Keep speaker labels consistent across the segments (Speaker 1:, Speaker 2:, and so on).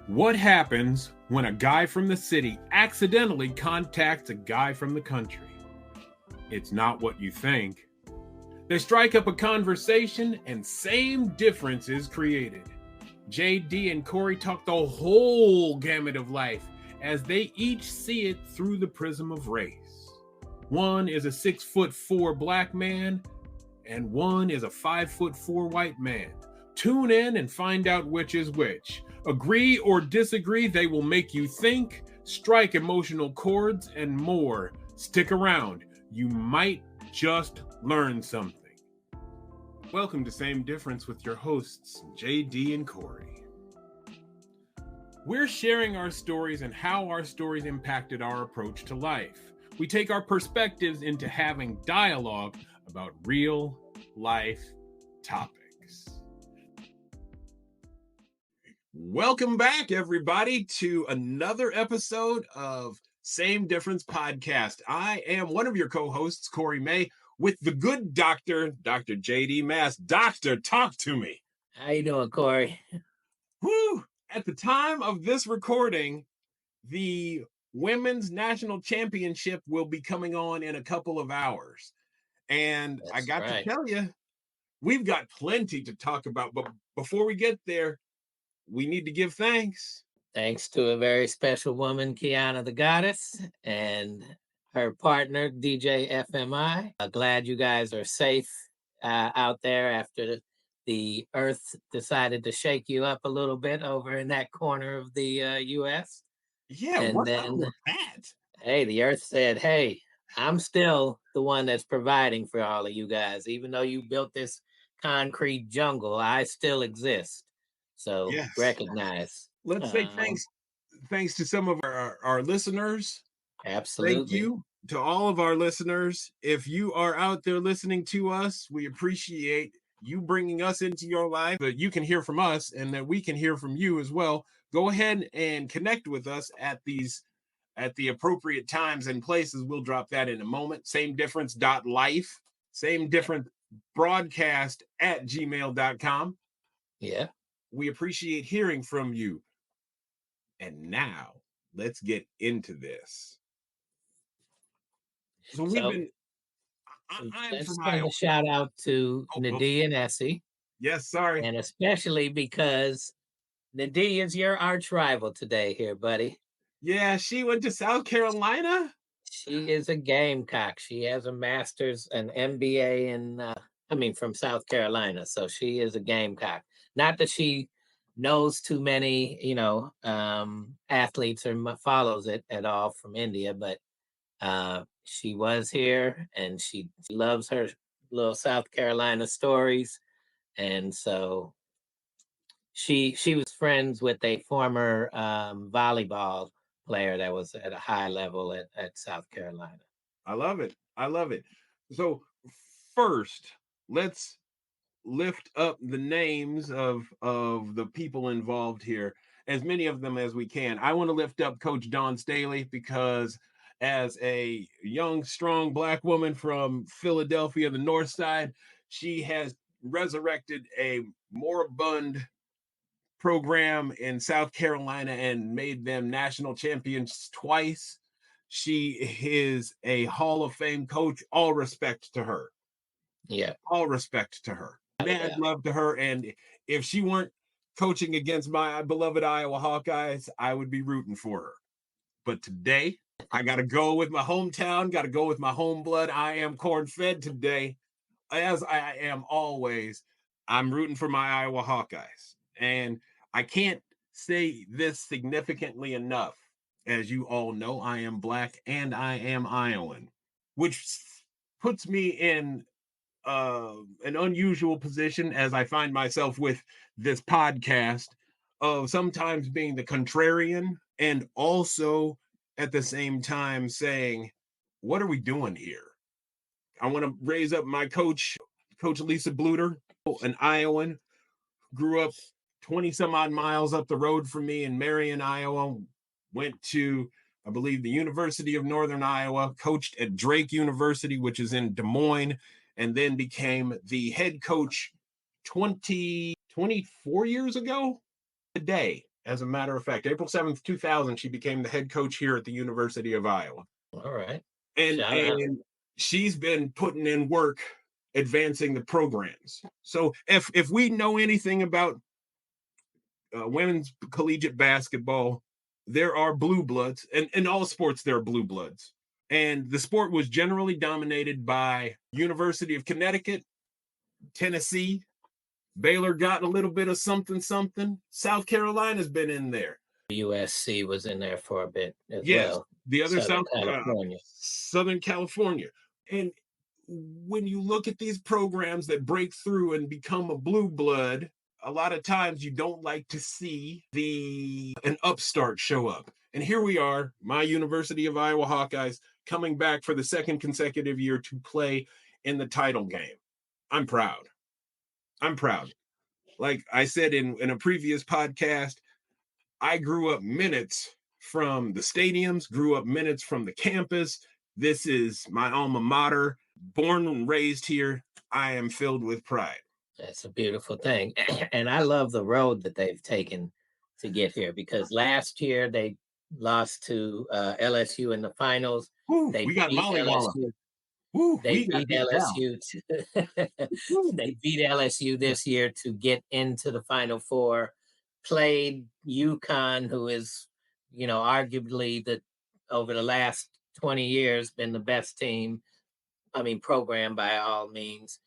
Speaker 1: What happens when a guy from the city accidentally contacts a guy from the country? It's not what you think. They strike up a conversation and same difference is created. JD and Kory talk the whole gamut of life as they each see it through the prism of race. One is a 6'4" black man and one is a 5'4" white man. Tune in and find out which is which. Agree or disagree, they will make you think, strike emotional chords, and more. Stick around. You might just learn something. Welcome to Same Difference with your hosts, JD and Kory. We're sharing our stories and how our stories impacted our approach to life. We take our perspectives into having dialogue about real life topics. Welcome back, everybody, to another episode of Same Difference Podcast. I am one of your co-hosts, Kory May, with the good doctor, Dr. JD Mass. Doctor, talk to me.
Speaker 2: How you doing, Kory?
Speaker 1: Woo! At the time of this recording, the Women's National Championship will be coming on in a couple of hours. And I got to tell you, we've got plenty to talk about. But before we get there, we need to give thanks.
Speaker 2: Thanks to a very special woman, Kiana the Goddess, and her partner, DJ FMI. Glad you guys are safe out there after the earth decided to shake you up a little bit over in that corner of the U.S.
Speaker 1: Yeah, and what's up with that?
Speaker 2: Hey, the earth said, hey, I'm still the one that's providing for all of you guys. Even though you built this concrete jungle, I still exist. So yes. Recognize.
Speaker 1: Let's say thanks to some of our listeners.
Speaker 2: Absolutely.
Speaker 1: Thank you to all of our listeners. If you are out there listening to us, we appreciate you bringing us into your life, that you can hear from us and that we can hear from you as well. Go ahead and connect with us at the appropriate times and places. We'll drop that in a moment. Samedifference.life, same different broadcast at gmail.com.
Speaker 2: Yeah.
Speaker 1: We appreciate hearing from you. And now let's get into this. So we've been.
Speaker 2: Let's send a shout out to Nadie and Essie.
Speaker 1: Yes, sorry.
Speaker 2: And especially because Nadie is your arch rival today here, buddy.
Speaker 1: Yeah, she went to South Carolina.
Speaker 2: She is a Gamecock. She has a master's, an MBA from South Carolina. So she is a Gamecock. Not that she knows too many, athletes or follows it at all from India, but she was here and she loves her little South Carolina stories. And so she was friends with a former volleyball player that was at a high level at South Carolina.
Speaker 1: I love it. I love it. So first, let's lift up the names of the people involved here, as many of them as we can. I want to lift up Coach Dawn Staley because as a young, strong Black woman from Philadelphia, the North Side, she has resurrected a moribund program in South Carolina and made them national champions twice. She is a Hall of Fame coach. All respect to her.
Speaker 2: Yeah.
Speaker 1: All respect to her. Mad love to her. And if she weren't coaching against my beloved Iowa Hawkeyes, I would be rooting for her. But today, I got to go with my hometown, got to go with my home blood. I am corn-fed today, as I am always. I'm rooting for my Iowa Hawkeyes. And I can't say this significantly enough. As you all know, I am Black and I am Iowan, which puts me in an unusual position as I find myself with this podcast of sometimes being the contrarian and also at the same time saying, what are we doing here? I want to raise up my coach, Coach Lisa Bluter, an Iowan, grew up 20 some odd miles up the road from me in Marion, Iowa, went to, I believe, the University of Northern Iowa, coached at Drake University, which is in Des Moines, and then became the head coach 24 years ago today As a matter of fact, April 7th, 2000, she became the head coach here at the University of Iowa.
Speaker 2: All right.
Speaker 1: And she's been putting in work advancing the programs. So if we know anything about women's collegiate basketball, there are blue bloods, and in all sports there are blue bloods. And the sport was generally dominated by University of Connecticut, Tennessee. Baylor got a little bit of something. South Carolina's been in there.
Speaker 2: USC was in there for a bit as well.
Speaker 1: The other
Speaker 2: Southern California.
Speaker 1: Southern California. And when you look at these programs that break through and become a blue blood, a lot of times you don't like to see an upstart show up. And here we are, my University of Iowa Hawkeyes coming back for the second consecutive year to play in the title game. I'm proud. Like I said in a previous podcast, I grew up minutes from the stadiums, grew up minutes from the campus. This is my alma mater, born and raised here. I am filled with pride.
Speaker 2: That's a beautiful thing. And I love the road that they've taken to get here, because last year they lost to LSU in the finals.
Speaker 1: We got mollywalled.
Speaker 2: They beat LSU. They beat LSU this year to get into the Final Four. Played UConn, who is, arguably over the last 20 years been the best team. Program by all means.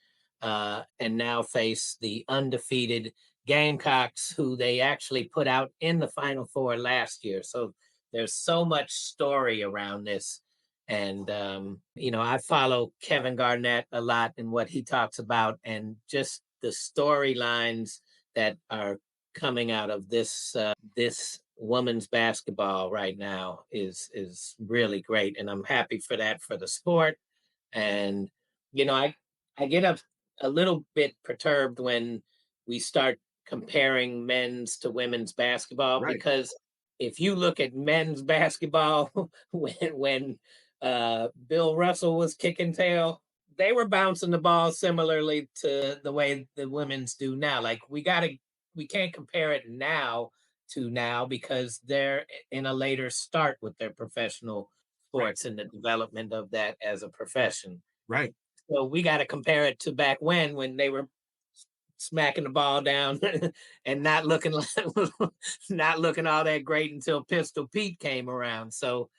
Speaker 2: And now face the undefeated Gamecocks, who they actually put out in the Final Four last year. So there's so much story around this. And, I follow Kevin Garnett a lot in what he talks about, and just the storylines that are coming out of this women's basketball right now is really great. And I'm happy for that, for the sport. And, I get a little bit perturbed when we start comparing men's to women's basketball,
Speaker 1: right,
Speaker 2: because if you look at men's basketball, when Bill Russell was kicking tail, they were bouncing the ball similarly to the way the women's do now. Like we can't compare it now to now, because they're in a later start with their professional sports, right, and the development of that as a profession.
Speaker 1: Right.
Speaker 2: So we got to compare it to back when they were smacking the ball down and not looking all that great until Pistol Pete came around. So,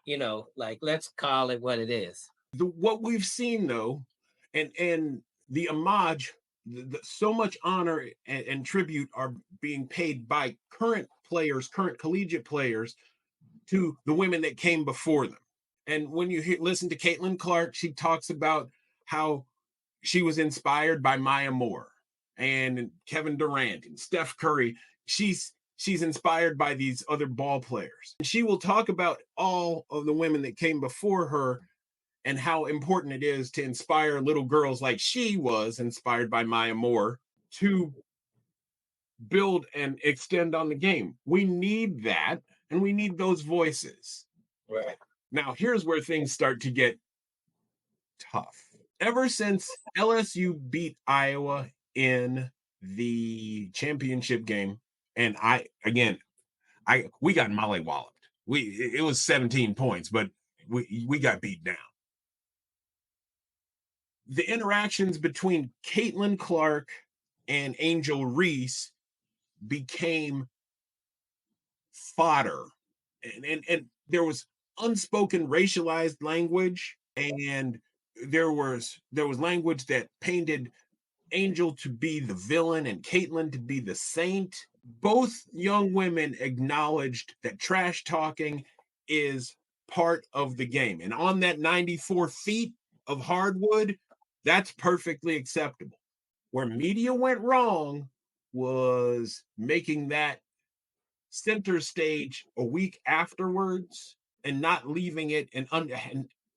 Speaker 2: let's call it what it is.
Speaker 1: What we've seen though, and the homage, so much honor and tribute are being paid by current collegiate players, to the women that came before them. And when you listen to Caitlin Clark, she talks about how she was inspired by Maya Moore and Kevin Durant and Steph Curry. She's inspired by these other ball players. And she will talk about all of the women that came before her and how important it is to inspire little girls like she was inspired by Maya Moore to build and extend on the game. We need that, and we need those voices.
Speaker 2: Right.
Speaker 1: Now, here's where things start to get tough. Ever since LSU beat Iowa in the championship game, and we got mollywalloped. It was 17 points, but we got beat down. The interactions between Caitlin Clark and Angel Reese became fodder, and there was unspoken racialized language, and there was language that painted Angel to be the villain and Caitlin to be the saint. Both young women acknowledged that trash talking is part of the game, and on that 94 feet of hardwood, that's perfectly acceptable. Where media went wrong was making that center stage a week afterwards and not leaving it and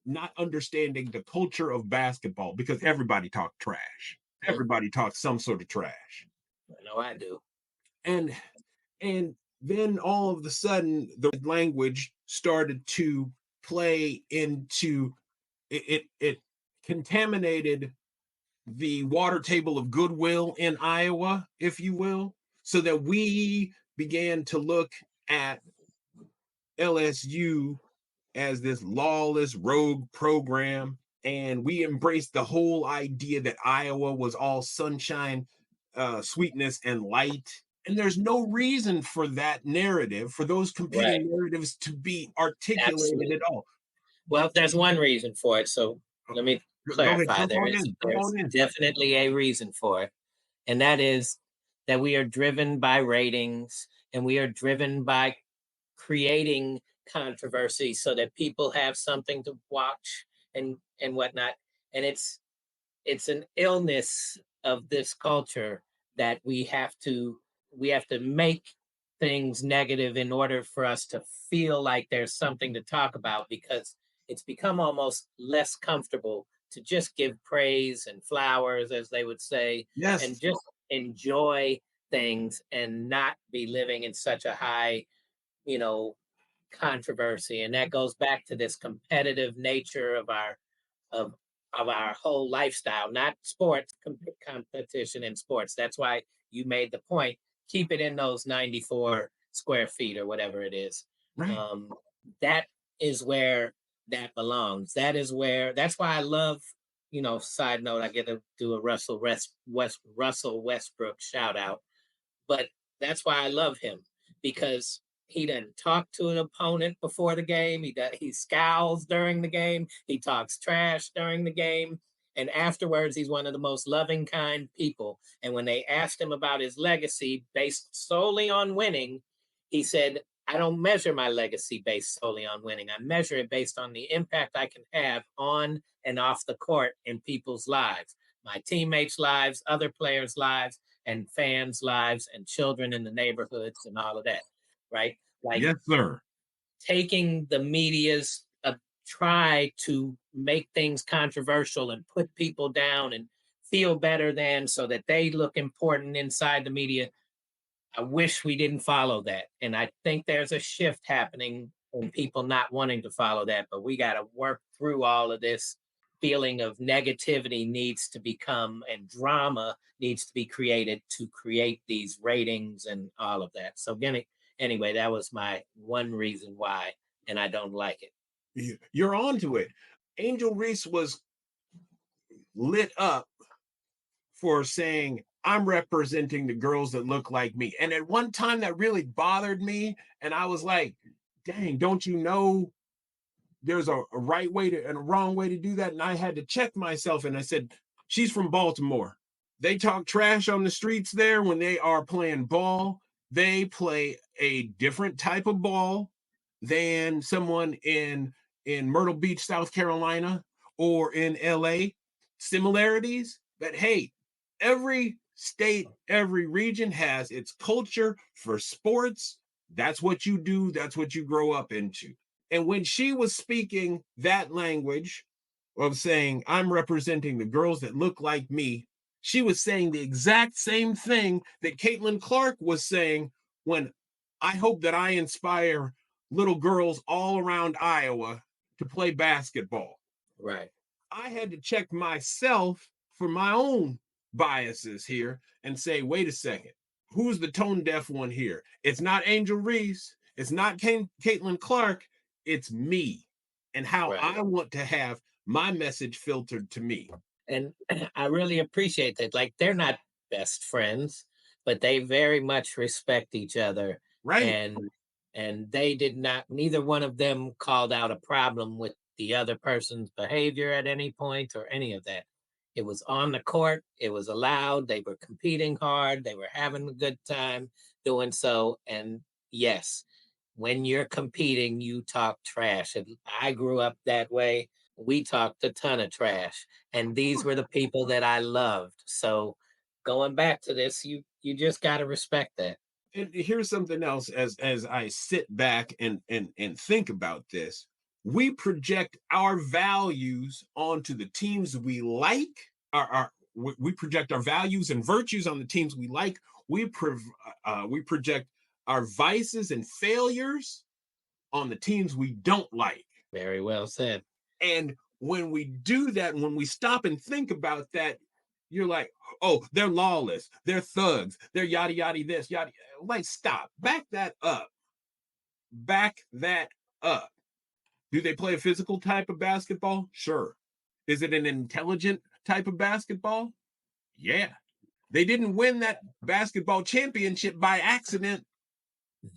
Speaker 1: not understanding the culture of basketball, because everybody talked trash. Everybody talks some sort of trash.
Speaker 2: I know I do.
Speaker 1: And then all of a sudden the language started to play into it contaminated the water table of goodwill in Iowa, if you will, so that we began to look at LSU as this lawless rogue program, and we embraced the whole idea that Iowa was all sunshine, sweetness, and light. And there's no reason for that narrative, for those
Speaker 2: Right.
Speaker 1: competing narratives to be articulated
Speaker 2: Absolutely.
Speaker 1: at all.
Speaker 2: Well, there's one reason for it. So let me
Speaker 1: Go ahead,
Speaker 2: clarify.
Speaker 1: jump on in, jump
Speaker 2: There's
Speaker 1: on in.
Speaker 2: definitely a reason for it. And that is that we are driven by ratings and we are driven by creating controversy so that people have something to watch and whatnot. And it's an illness of this culture that we have to make things negative in order for us to feel like there's something to talk about, because it's become almost less comfortable to just give praise and flowers, as they would say, and
Speaker 1: Yes,
Speaker 2: just enjoy things and not be living in such a high, you know controversy. And that goes back to this competitive nature of of our whole lifestyle, not sports competition in sports. That's why you made the point. Keep it in those 94 square feet or whatever it is.
Speaker 1: right.
Speaker 2: Um, that is where that belongs. That's why I love, side note, I get to do a Russell Westbrook shout out, but that's why I love him, because he doesn't talk to an opponent before the game. He scowls during the game. He talks trash during the game. And afterwards, he's one of the most loving, kind people. And when they asked him about his legacy based solely on winning, he said, I don't measure my legacy based solely on winning. I measure it based on the impact I can have on and off the court in people's lives, my teammates' lives, other players' lives, and fans' lives, and children in the neighborhoods, and all of that, right? Like,
Speaker 1: Yes, sir.
Speaker 2: taking the media's try to make things controversial and put people down and feel better than, so that they look important inside the media. I wish we didn't follow that. And I think there's a shift happening in people not wanting to follow that, but we got to work through all of this. Feeling of negativity needs to become, and drama needs to be created to create these ratings and all of that. So, anyway, that was my one reason why, and I don't like it.
Speaker 1: You're on to it. Angel Reese was lit up for saying, I'm representing the girls that look like me. And at one time that really bothered me. And I was like, dang, don't you know there's a right way to and a wrong way to do that? And I had to check myself, and I said, she's from Baltimore. They talk trash on the streets there when they are playing ball. They play a different type of ball than someone in Myrtle Beach, South Carolina, or in LA. Similarities, but hey, every state, every region has its culture for sports. That's what you do, that's what you grow up into. And when she was speaking that language of saying, I'm representing the girls that look like me, she was saying the exact same thing that Caitlin Clark was saying when I hope that I inspire little girls all around Iowa to play basketball.
Speaker 2: Right.
Speaker 1: I had to check myself for my own biases here and say, wait a second, who's the tone deaf one here? It's not Angel Reese. It's not Caitlin Clark. It's me and how
Speaker 2: Right.
Speaker 1: I want to have my message filtered to me.
Speaker 2: And I really appreciate that. Like, they're not best friends, but they very much respect each other.
Speaker 1: Right.
Speaker 2: And they did not, neither one of them called out a problem with the other person's behavior at any point or any of that. It was on the court, it was allowed, they were competing hard, they were having a good time doing so. And yes, when you're competing, you talk trash. And I grew up that way. We talked a ton of trash, and these were the people that I loved. So, going back to this, you just got to respect that.
Speaker 1: And here's something else as I sit back and think about this. We project our values onto the teams we like. We project our values and virtues on the teams we like. We project our vices and failures on the teams we don't like.
Speaker 2: Very well said.
Speaker 1: And when we do that, when we stop and think about that, You're like, oh, they're lawless, they're thugs, they're yada yada this, yada. Like, stop. Back that up. Back that up. Do they play a physical type of basketball? Sure. Is it an intelligent type of basketball? Yeah. They didn't win that basketball championship by accident.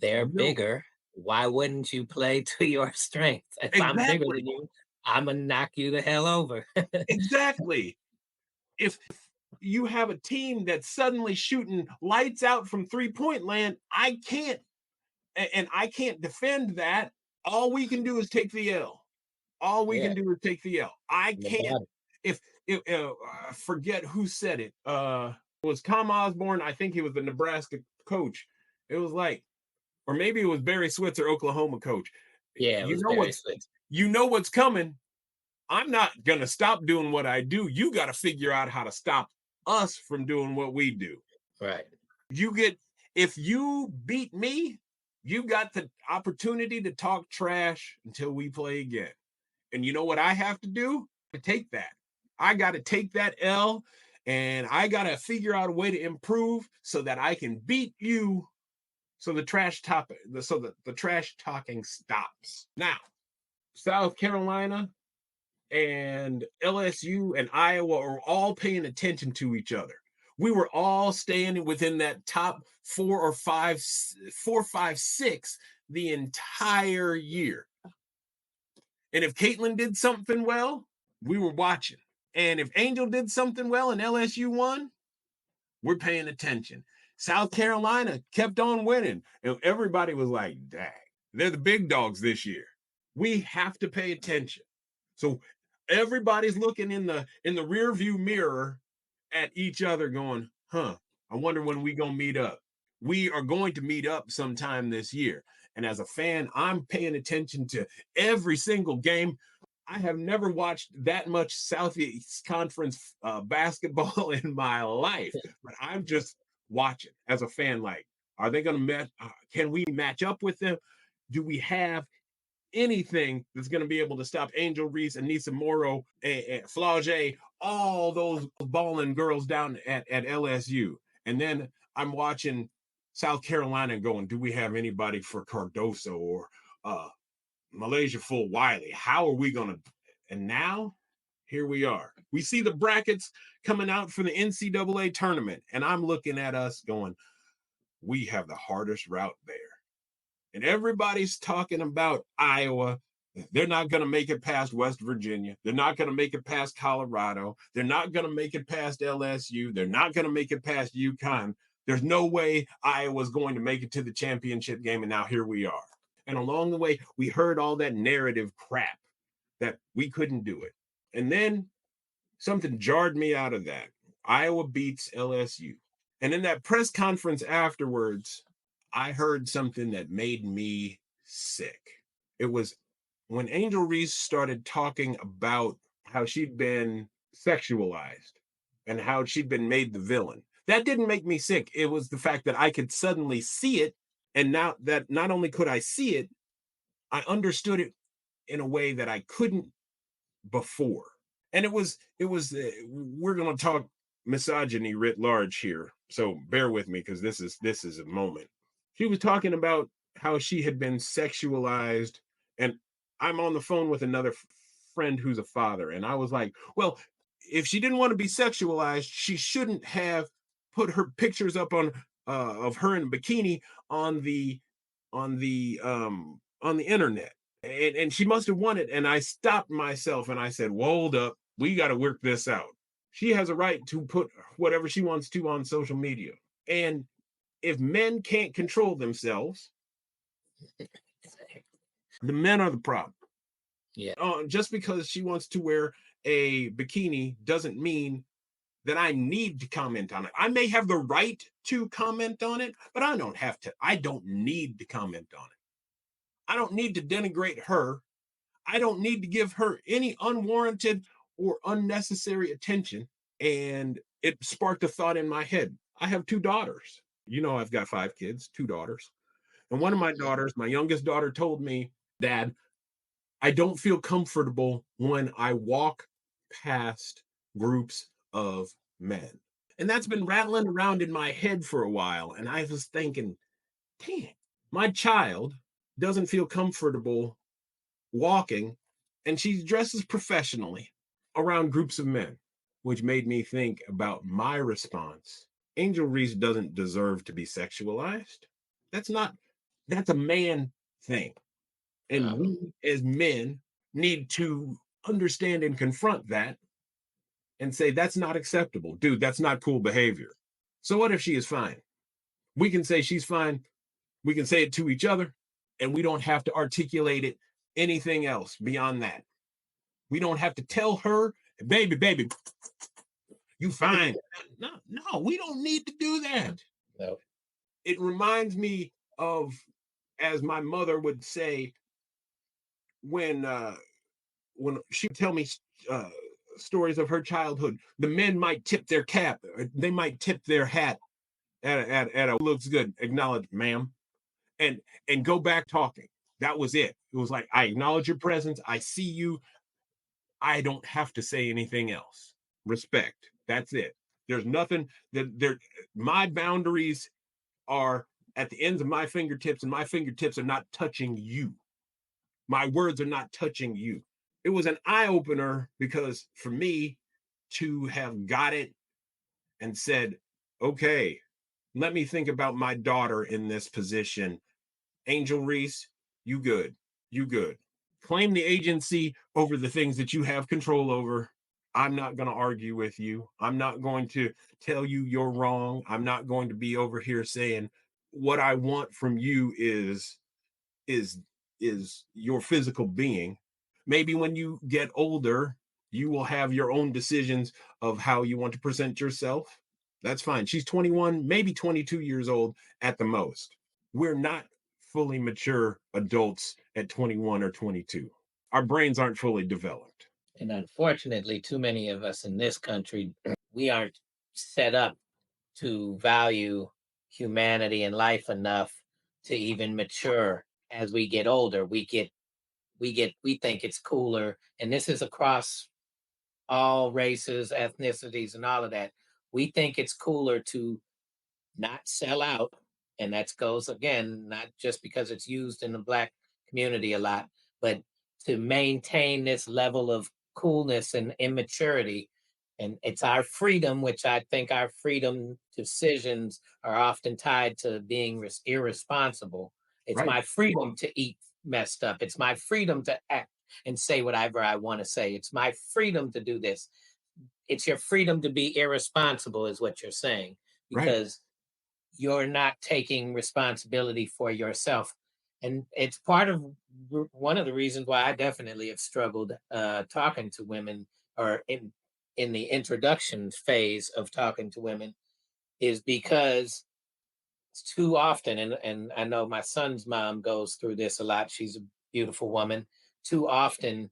Speaker 2: They're
Speaker 1: No.
Speaker 2: bigger. Why wouldn't you play to your strengths? If I'm bigger
Speaker 1: Exactly.
Speaker 2: than you, I'm gonna knock you the hell over.
Speaker 1: Exactly. If you have a team that's suddenly shooting lights out from 3-point land, I can't, and I can't defend that. All we can do is take the L. All we
Speaker 2: Yeah,
Speaker 1: can do is take the L. I
Speaker 2: the
Speaker 1: can't.
Speaker 2: body.
Speaker 1: If I forget who said it. It was Tom Osborne. I think he was the Nebraska coach. It was like, or maybe it was Barry Switzer, Oklahoma coach.
Speaker 2: Yeah, it
Speaker 1: You
Speaker 2: was
Speaker 1: know
Speaker 2: very
Speaker 1: what's
Speaker 2: slick.
Speaker 1: you know what's coming. I'm not gonna stop doing what I do. You got to figure out how to stop us from doing what we do.
Speaker 2: Right.
Speaker 1: You get If you beat me, you got the opportunity to talk trash until we play again. And you know what I have to do? To take that. I got to take that L, and I got to figure out a way to improve so that I can beat you, so the trash talking stops. Now, South Carolina and LSU and Iowa are all paying attention to each other. We were all staying within that top 4, 5, 6 the entire year. And if Caitlin did something well, we were watching. And if Angel did something well and LSU won, we're paying attention. South Carolina kept on winning. And everybody was like, dang, they're the big dogs this year. We have to pay attention. So everybody's looking in the rear view mirror at each other going, huh, I wonder when we gonna meet up. We are going to meet up sometime this year. And as a fan, I'm paying attention to every single game. I have never watched that much Southeast Conference basketball in my life, but I'm just watching as a fan. Like, are they going to match? Can we match up with them? Do we have anything that's going to be able to stop Angel Reese, Anissa Morrow, and Flau'jae, all those balling girls down at LSU? And then I'm watching South Carolina going, do we have anybody for Cardoso or Malaysia Full Wiley? How are we going to? And now here we are. We see the brackets coming out for the NCAA tournament, and I'm looking at us going, we have the hardest route there. And everybody's talking about Iowa. They're not going to make it past West Virginia. They're not going to make it past Colorado. They're not going to make it past LSU. They're not going to make it past UConn. There's no way Iowa's going to make it to the championship game. And now here we are. And along the way, we heard all that narrative crap that we couldn't do it. And then something jarred me out of that. Iowa beats LSU. And in that press conference afterwards, I heard something that made me sick. It was when Angel Reese started talking about how she'd been sexualized and how she'd been made the villain. That didn't make me sick. It was the fact that I could suddenly see it. And now that not only could I see it, I understood it in a way that I couldn't before. And we're going to talk misogyny writ large here. So bear with me because this is a moment. She was talking about how she had been sexualized, and I'm on the phone with another friend who's a father, and I was like, well, if she didn't want to be sexualized, she shouldn't have put her pictures up on of her in a bikini on the on the internet. And she must have won it. And I stopped myself and I said, well, hold up, we got to work this out. She has a right to put whatever she wants to on social media. And if men can't control themselves, the men are the problem.
Speaker 2: Yeah.
Speaker 1: Just because she wants to wear a bikini doesn't mean that I need to comment on it. I may have the right to comment on it, but I don't have to. I don't need to comment on it. I don't need to denigrate her. I don't need to give her any unwarranted or unnecessary attention. And it sparked a thought in my head. I have 2 daughters. You know, I've got 5 kids, 2 daughters. And one of my daughters, my youngest daughter, told me, Dad, I don't feel comfortable when I walk past groups of men. And that's been rattling around in my head for a while. And I was thinking, damn, my child doesn't feel comfortable walking, and she dresses professionally around groups of men, which made me think about my response. Angel Reese doesn't deserve to be sexualized. That's not, that's a man thing. And we as men need to understand and confront that and say, that's not acceptable. Dude, that's not cool behavior. So what if she is fine? We can say she's fine. We can say it to each other, and we don't have to articulate it anything else beyond that. We don't have to tell her, baby, you fine. No, we don't need to do that.
Speaker 2: No.
Speaker 1: It reminds me of, as my mother would say, when she would tell me uh, stories of her childhood. The men might tip their cap, they might tip their hat at a looks good, acknowledge, ma'am, and go back talking. That was it. It was like, I acknowledge your presence. I see you. I don't have to say anything else. Respect. That's it. There's nothing that there. My boundaries are at the ends of my fingertips, and my fingertips are not touching you. My words are not touching you. It was an eye opener because for me to have got it and said, okay, let me think about my daughter in this position. Angel Reese, you good. You good. Claim the agency over the things that you have control over. I'm not going to argue with you. I'm not going to tell you you're wrong. I'm not going to be over here saying what I want from you is is your physical being. Maybe when you get older, you will have your own decisions of how you want to present yourself. That's fine. She's 21, maybe 22 years old at the most. We're not fully mature adults at 21 or 22. Our brains aren't fully developed.
Speaker 2: And unfortunately, too many of us in this country, we aren't set up to value humanity and life enough to even mature. As we get older, we think it's cooler, and this is across all races, ethnicities, and all of that. We think it's cooler to not sell out, and that goes again, not just because it's used in the Black community a lot, but to maintain this level of coolness and immaturity. And it's our freedom, which I think our freedom decisions are often tied to being irresponsible. It's
Speaker 1: Right.
Speaker 2: my freedom to eat messed up. It's my freedom to act and say whatever I want to say. It's my freedom to do this. It's your freedom to be irresponsible, is what you're saying,
Speaker 1: Right.
Speaker 2: because you're not taking responsibility for yourself. And it's part of one of the reasons why I definitely have struggled talking to women, or in the introduction phase of talking to women, is because it's too often, and I know my son's mom goes through this a lot. She's a beautiful woman. Too often,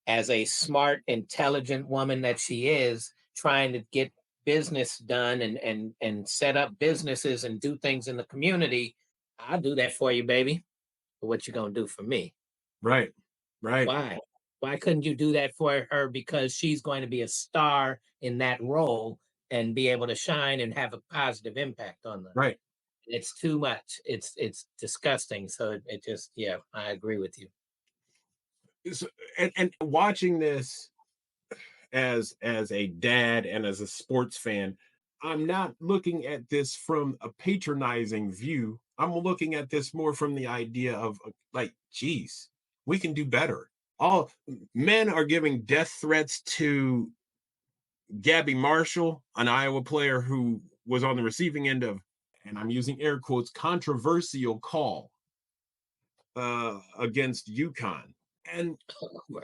Speaker 2: as a smart, intelligent woman that she is, trying to get business done and set up businesses and do things in the community. I'll do that for you, baby. But what you gonna do for me?
Speaker 1: Right. Right.
Speaker 2: Why? Why couldn't you do that for her? Because she's going to be a star in that role and be able to shine and have a positive impact on them.
Speaker 1: Right.
Speaker 2: It's too much. It's disgusting. So it just, yeah, I agree with you.
Speaker 1: So, and watching this as a dad and as a sports fan, I'm not looking at this from a patronizing view. I'm looking at this more from the idea of like, geez, we can do better. All men are giving death threats to Gabby Marshall, an Iowa player who was on the receiving end of, and I'm using air quotes, controversial call against UConn. And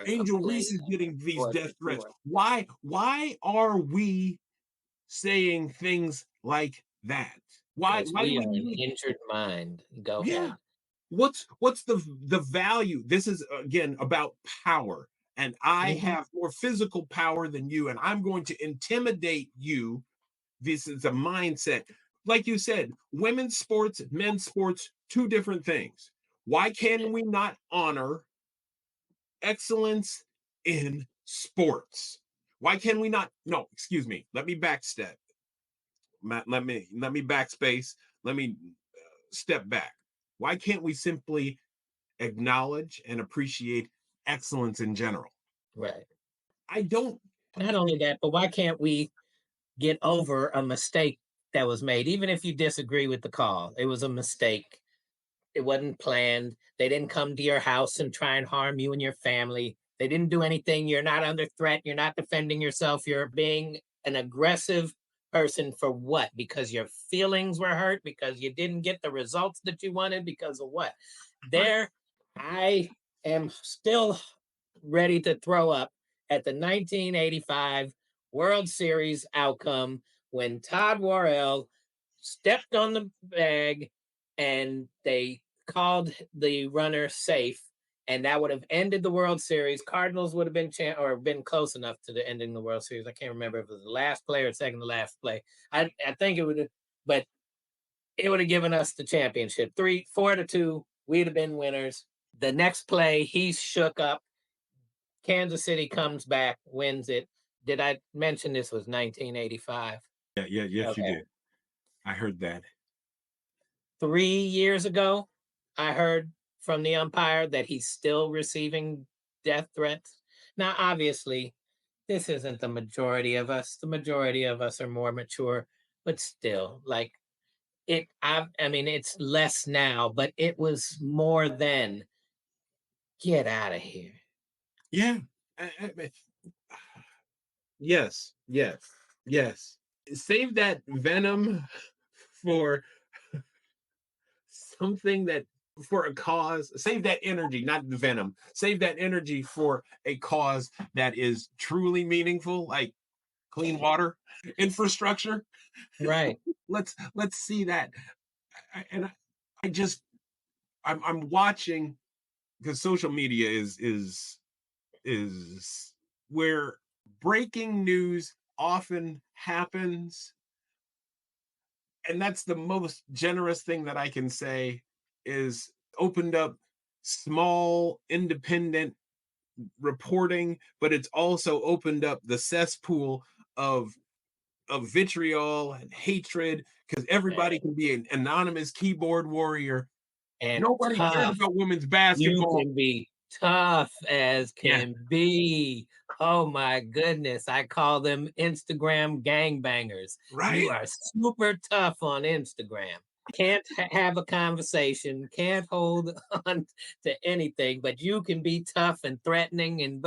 Speaker 1: Angel Reese is getting these death threats. Why are we saying things like that? Why do
Speaker 2: We
Speaker 1: we
Speaker 2: are an
Speaker 1: need,
Speaker 2: injured mind. Go
Speaker 1: yeah.
Speaker 2: ahead.
Speaker 1: What's the value? This is again about power. And I
Speaker 2: Mhm.
Speaker 1: have more physical power than you, and I'm going to intimidate you. This is a mindset. Like you said, women's sports, men's sports, two different things. Why can we not honor excellence in sports? Why can we not? No, excuse me. Let me backstep. Let me backspace. Let me step back. Why can't we simply acknowledge and appreciate excellence in general?
Speaker 2: Right.
Speaker 1: I don't.
Speaker 2: Not only that, but why can't we get over a mistake that was made, even if you disagree with the call? It was a mistake. It wasn't planned. They didn't come to your house and try and harm you and your family. They didn't do anything. You're not under threat. You're not defending yourself. You're being an aggressive person for what? Because your feelings were hurt, because you didn't get the results that you wanted, because of what? There, I am still ready to throw up at the 1985 World Series outcome when Todd Worrell stepped on the bag and they called the runner safe, and that would have ended the World Series. Cardinals would have been or been close enough to the ending the World Series. I can't remember if it was the last play or second to last play. I think it would have, but it would have given us the championship. 4-2, we'd have been winners. The next play, he's shook up. Kansas City comes back, wins it. Did I mention this was 1985?
Speaker 1: Yes,
Speaker 2: okay.
Speaker 1: You did. I heard that.
Speaker 2: 3 years ago, I heard from the umpire that he's still receiving death threats. Now, obviously, this isn't the majority of us. The majority of us are more mature, but still, like I mean, it's less now, but it was more then. Get out of here.
Speaker 1: Yeah. Yes. Save that venom for something that for a cause. Save that energy, not the venom. Save that energy for a cause that is truly meaningful, like clean water infrastructure.
Speaker 2: Right.
Speaker 1: Let's see that. I'm watching, because social media is where breaking news often happens, and that's the most generous thing that I can say, is opened up small independent reporting, but it's also opened up the cesspool of vitriol and hatred, because everybody can be an anonymous keyboard warrior.
Speaker 2: And
Speaker 1: Nobody cares
Speaker 2: tough.
Speaker 1: about women's
Speaker 2: You
Speaker 1: basketball.
Speaker 2: can be tough as can be. Oh my goodness. I call them Instagram gangbangers.
Speaker 1: Right?
Speaker 2: You are super tough on Instagram. Can't have a conversation, can't hold on to anything, but you can be tough and threatening and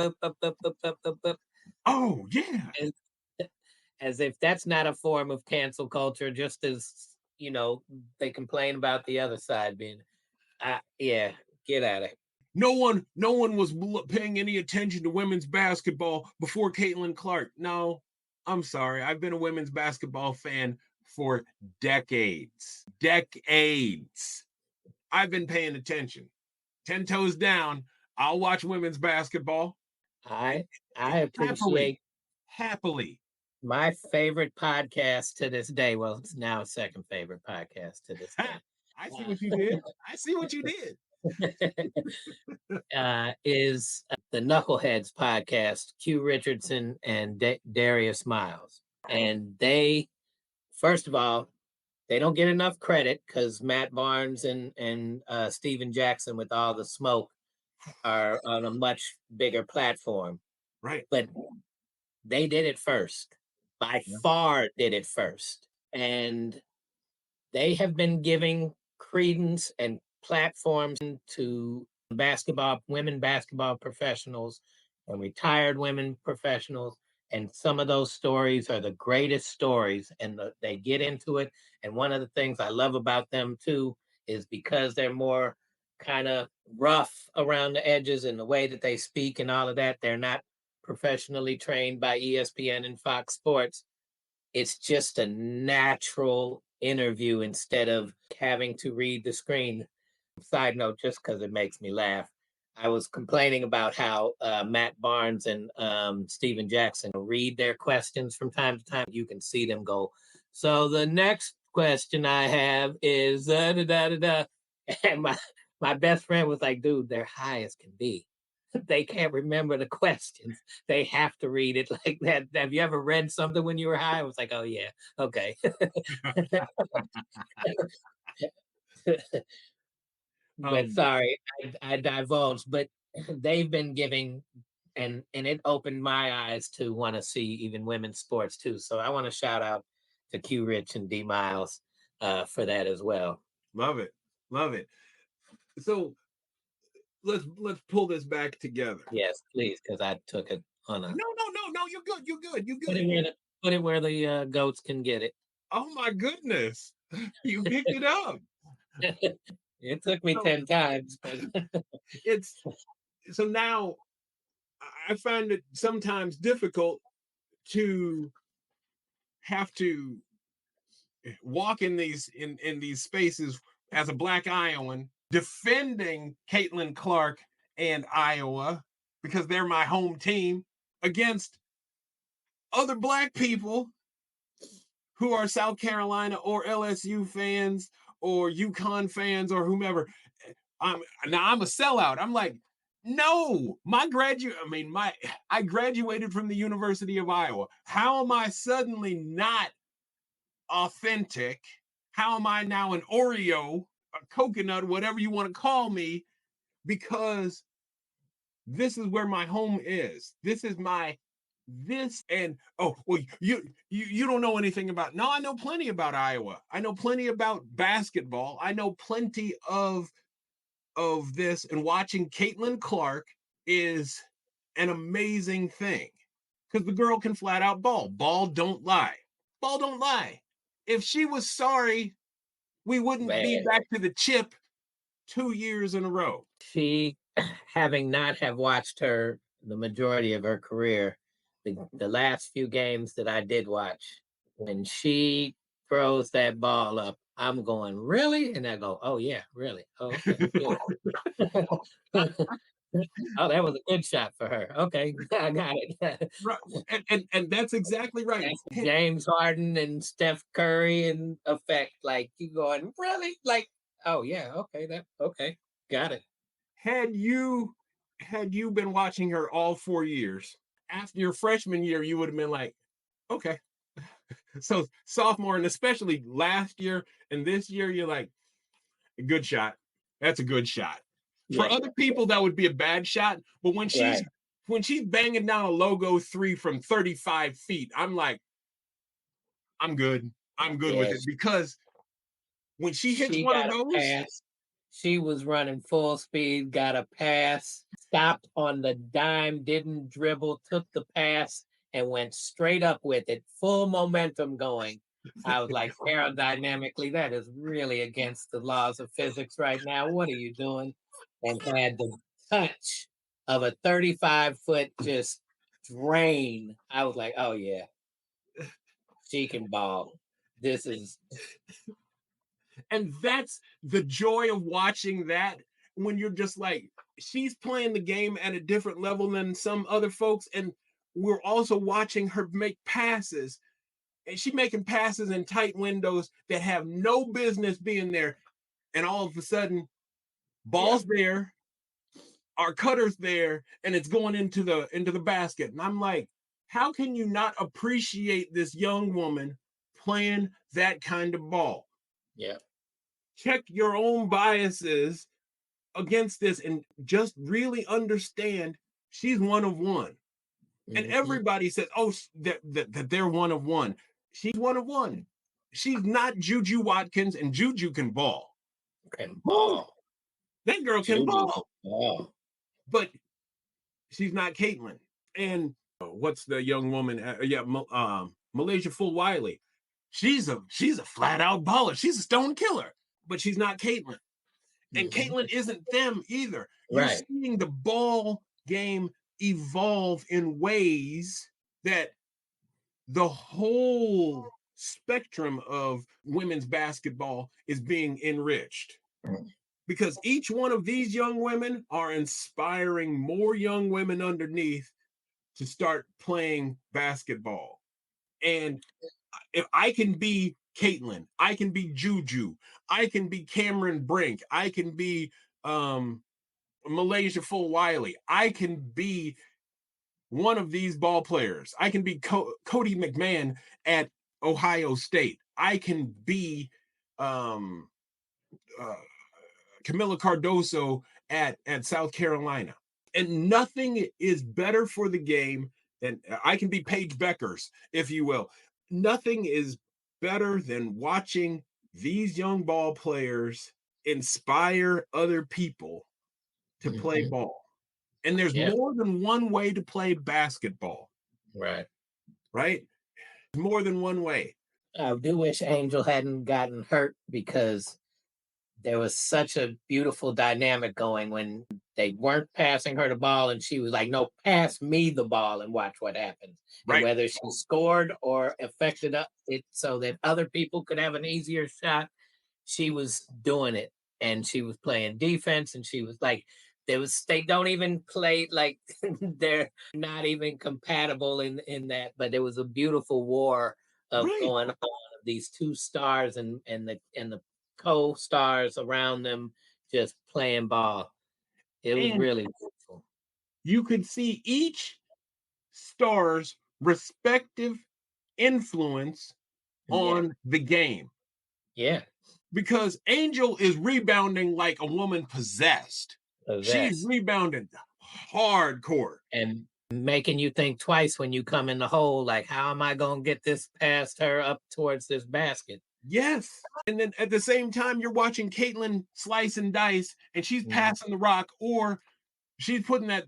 Speaker 1: Oh, yeah.
Speaker 2: as if that's not a form of cancel culture, just as, they complain about the other side being, yeah, get at it.
Speaker 1: No one was paying any attention to women's basketball before Caitlin Clark. No, I'm sorry. I've been a women's basketball fan for decades. I've been paying attention. 10 toes down, I'll watch women's basketball.
Speaker 2: I appreciate
Speaker 1: happily.
Speaker 2: My favorite podcast to this day. Well, it's now a second favorite podcast to this day.
Speaker 1: I see what you did.
Speaker 2: Is the Knuckleheads podcast, Q Richardson and Darius Miles. And they, first of all, they don't get enough credit because Matt Barnes and Steven Jackson, with all the smoke, are on a much bigger platform.
Speaker 1: Right.
Speaker 2: But they did it first. By far did it first. And they have been giving credence and platforms to women basketball professionals and retired women professionals. And some of those stories are the greatest stories, and they get into it. And one of the things I love about them too is because they're more kind of rough around the edges in the way that they speak and all of that. They're not professionally trained by ESPN and Fox Sports. It's just a natural interview instead of having to read the screen. Side note, just because it makes me laugh, I was complaining about how Matt Barnes and Steven Jackson read their questions from time to time. You can see them go, so the next question I have is da da da da. And my best friend was like, dude, they're high as can be. they can't remember the questions. They have to read it like that. Have you ever read something when you were high? I was like, oh yeah, okay. But
Speaker 1: Um,
Speaker 2: sorry, I divulged. But they've been giving, and it opened my eyes to want to see even women's sports too. So I want to shout out to Q Rich and D Miles for that as well.
Speaker 1: love it, love it. So let's pull this back together.
Speaker 2: Yes, please, because I took it on a
Speaker 1: No. You're good. You're good. You're
Speaker 2: put
Speaker 1: good.
Speaker 2: it where the goats can get it.
Speaker 1: Oh my goodness, you picked it up.
Speaker 2: It took me
Speaker 1: So
Speaker 2: 10 times, but
Speaker 1: it's so now I find it sometimes difficult to have to walk in these spaces as a Black Iowan defending Caitlin Clark and Iowa because they're my home team against other Black people who are South Carolina or LSU fans or UConn fans or whomever. I'm a sellout. I'm like, no, I graduated from the University of Iowa. How am I suddenly not authentic? How am I now an Oreo, a coconut, whatever you want to call me? Because this is where my home is. This is my this and oh well you don't know anything about. No, I know plenty about Iowa. I know plenty about basketball. I know plenty of this, and watching Caitlin Clark is an amazing thing because the girl can flat out ball. Ball don't lie. Ball don't lie. If she was sorry, we wouldn't be
Speaker 2: man,
Speaker 1: back to the chip 2 years in a row.
Speaker 2: she, having not have watched her the majority of her career, the last few games that I did watch, when she throws that ball up, I'm going, really? And I go, oh yeah, really? Oh, okay, good. Oh, that was a good shot for her. Okay, I got it.
Speaker 1: Right. And that's exactly right.
Speaker 2: That's James Harden and Steph Curry in effect. Like you going, really? Like, oh yeah, okay, okay, got it.
Speaker 1: Had you been watching her all 4 years, after your freshman year, you would have been like, okay. So sophomore and especially last year and this year, you're like, a good shot. That's a good shot. For
Speaker 2: Yeah,
Speaker 1: other people, that would be a bad shot. But
Speaker 2: right.
Speaker 1: when she's banging down a logo three from 35 feet, I'm like, I'm good. I'm good with
Speaker 2: Yeah,
Speaker 1: it because when she hits
Speaker 2: she
Speaker 1: one of
Speaker 2: got a
Speaker 1: those,
Speaker 2: pass. She was running full speed, got a pass, stopped on the dime, didn't dribble, took the pass, and went straight up with it, full momentum going. I was like, aerodynamically, that is really against the laws of physics right now. What are you doing? And had the touch of a 35-foot just drain. I was like, oh, yeah, she can ball. This is,
Speaker 1: and that's the joy of watching that when you're just like, she's playing the game at a different level than some other folks. And we're also watching her make passes. And she's making passes in tight windows that have no business being there. And all of a sudden,
Speaker 2: yeah,
Speaker 1: ball's there, our cutter's there, and it's going into the basket. And I'm like, how can you not appreciate this young woman playing that kind of ball?
Speaker 2: yeah.
Speaker 1: Check your own biases against this and just really understand she's one of one. And
Speaker 2: Mhm.
Speaker 1: everybody says, oh, that they're one of one. She's one of one. She's not Juju Watkins, and Juju can ball.
Speaker 2: Can
Speaker 1: Woo!
Speaker 2: ball.
Speaker 1: That girl can
Speaker 2: Juju
Speaker 1: ball,
Speaker 2: ball.
Speaker 1: but she's not Caitlin. And what's the young woman? Malaysia Full Wiley. She's a flat out baller. She's a stone killer, but she's not Caitlin. And
Speaker 2: Mhm.
Speaker 1: Caitlin isn't them either. You're
Speaker 2: Right.
Speaker 1: seeing the ball game evolve in ways that the whole spectrum of women's basketball is being enriched because each one of these young women are inspiring more young women underneath to start playing basketball. And if I can be Caitlin, I can be Juju, I can be Cameron Brink, I can be Malaysia Full Wiley. I can be one of these ball players. I can be Cody McMahon at Ohio State. I can be um, uh, Camila Cardoso at South Carolina. And nothing is better for the game than I can be Paige Beckers, if you will. Nothing is better than watching these young ball players inspire other people to play ball. And there's more than one way to play basketball.
Speaker 2: Right.
Speaker 1: Right? More than one way.
Speaker 2: I do wish Angel hadn't gotten hurt, because there was such a beautiful dynamic going when they weren't passing her the ball and she was like, no, pass me the ball and watch what happens.
Speaker 1: Right.
Speaker 2: And whether she scored or affected it so that other people could have an easier shot, she was doing it. And she was playing defense, and she was like, they don't even play like they're not even compatible in that, but there was a beautiful war of going on of these two stars and the co-stars around them just playing ball. It was really beautiful.
Speaker 1: You could see each star's respective influence on the game.
Speaker 2: Yeah.
Speaker 1: Because Angel is rebounding like a woman possessed. She's rebounding hardcore.
Speaker 2: And making you think twice when you come in the hole, like, how am I going to get this past her up towards this basket?
Speaker 1: Yes. And then at the same time, you're watching Caitlin slice and dice, and she's passing the rock, or she's putting that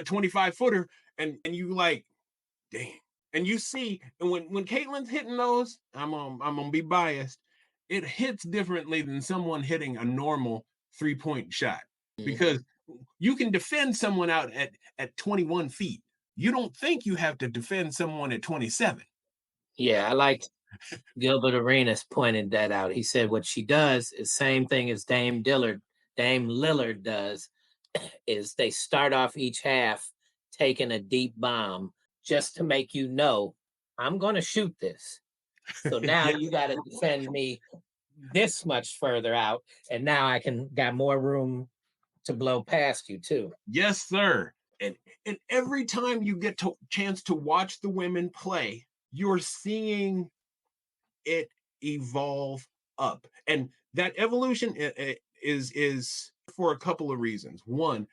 Speaker 1: 25 footer, and you like, dang. And you see, and when Caitlin's hitting those, I'm gonna be biased. It hits differently than someone hitting a normal 3-point shot, because you can defend someone out at 21 feet. You don't think you have to defend someone at 27.
Speaker 2: Yeah, I liked Gilbert Arenas pointed that out. He said what she does is same thing as Dame Lillard does, is they start off each half taking a deep bomb just to make you know, I'm going to shoot this. So now you got to defend me this much further out, and now I got more room to blow past you too.
Speaker 1: Yes, sir. And every time you get a chance to watch the women play, you're seeing it evolve up. And that evolution is for a couple of reasons. One,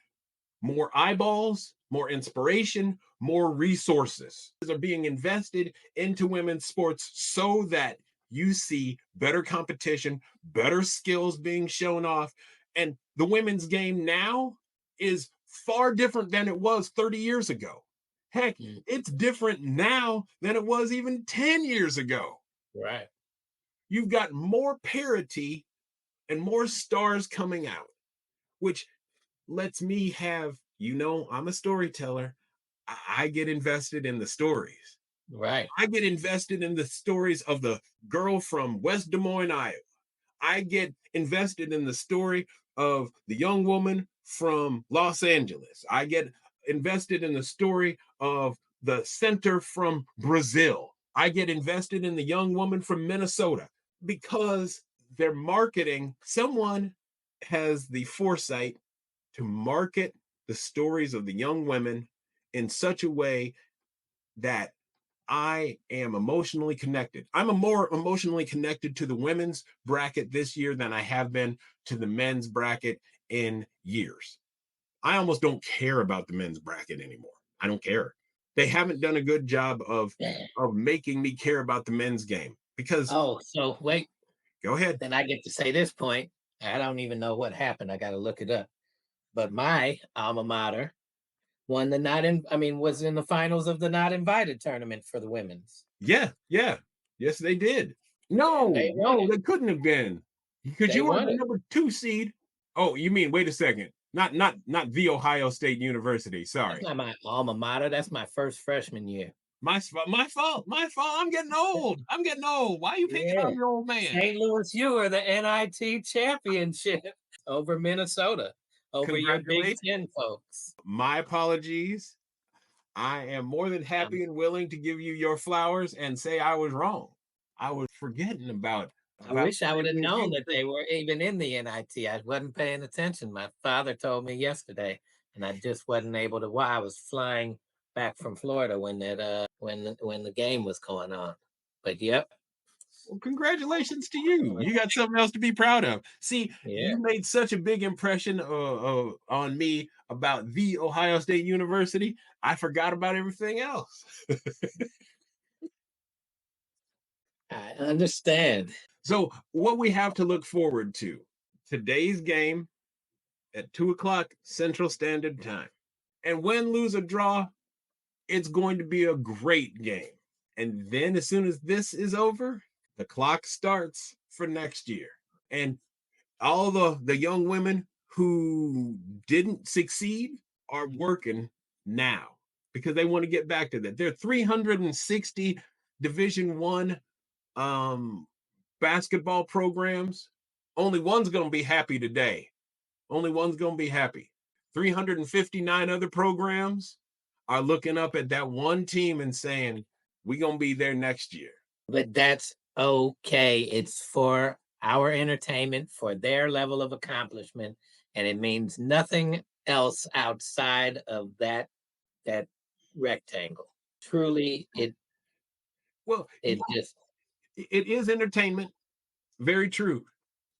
Speaker 1: more eyeballs, more inspiration, more resources are being invested into women's sports so that you see better competition, better skills being shown off. And the women's game now is far different than it was 30 years ago. Heck, it's different now than it was even 10 years ago.
Speaker 2: Right.
Speaker 1: You've got more parity and more stars coming out, which lets me have, I'm a storyteller. I get invested in the stories.
Speaker 2: Right.
Speaker 1: I get invested in the stories of the girl from West Des Moines, Iowa. I get invested in the story of the young woman from Los Angeles. I get invested in the story of the center from Brazil. I get invested in the young woman from Minnesota, because they're marketing. Someone has the foresight to market the stories of the young women in such a way that I am emotionally connected. I'm more emotionally connected to the women's bracket this year than I have been to the men's bracket in years. I almost don't care about the men's bracket anymore. I don't care. They haven't done a good job of making me care about the men's game, because.
Speaker 2: Oh, so wait.
Speaker 1: Go ahead.
Speaker 2: Then I get to say this point. I don't even know what happened. I got to look it up. But my alma mater won was in the finals of the not invited tournament for the women's.
Speaker 1: Yeah. Yes, they did. No, they couldn't have been, because you were the number 2 seed. Oh, you mean, wait a second. Not the Ohio State University. Sorry.
Speaker 2: That's not my alma mater. That's my first freshman year.
Speaker 1: My fault. I'm getting old. Why are you picking on your old man?
Speaker 2: St. Louis, you are the NIT championship over Minnesota, over your Big Ten folks.
Speaker 1: My apologies. I am more than happy and willing to give you your flowers and say I was wrong. I was forgetting about
Speaker 2: I wish I would have known that they were even in the NIT. I wasn't paying attention. My father told me yesterday, and I just wasn't able to. Why I was flying back from Florida when when the game was going on. But yep,
Speaker 1: Well, congratulations to you. You got something else to be proud of. See,
Speaker 2: yeah.
Speaker 1: you made such a big impression on me about the Ohio State University. I forgot about everything else.
Speaker 2: I understand.
Speaker 1: So, what we have to look forward to today's game at 2 o'clock Central Standard Time. And win, lose, or draw, it's going to be a great game. And then, as soon as this is over, the clock starts for next year. And all the young women who didn't succeed are working now because they want to get back to that. There are 360 Division One basketball programs. Only one's going to be happy today. Only one's going to be happy. 359 other programs are looking up at that one team and saying, we're going to be there next year.
Speaker 2: But that's okay. It's for our entertainment, for their level of accomplishment, and it means nothing else outside of that rectangle. Truly,
Speaker 1: Well,
Speaker 2: it just
Speaker 1: it is entertainment. Very true.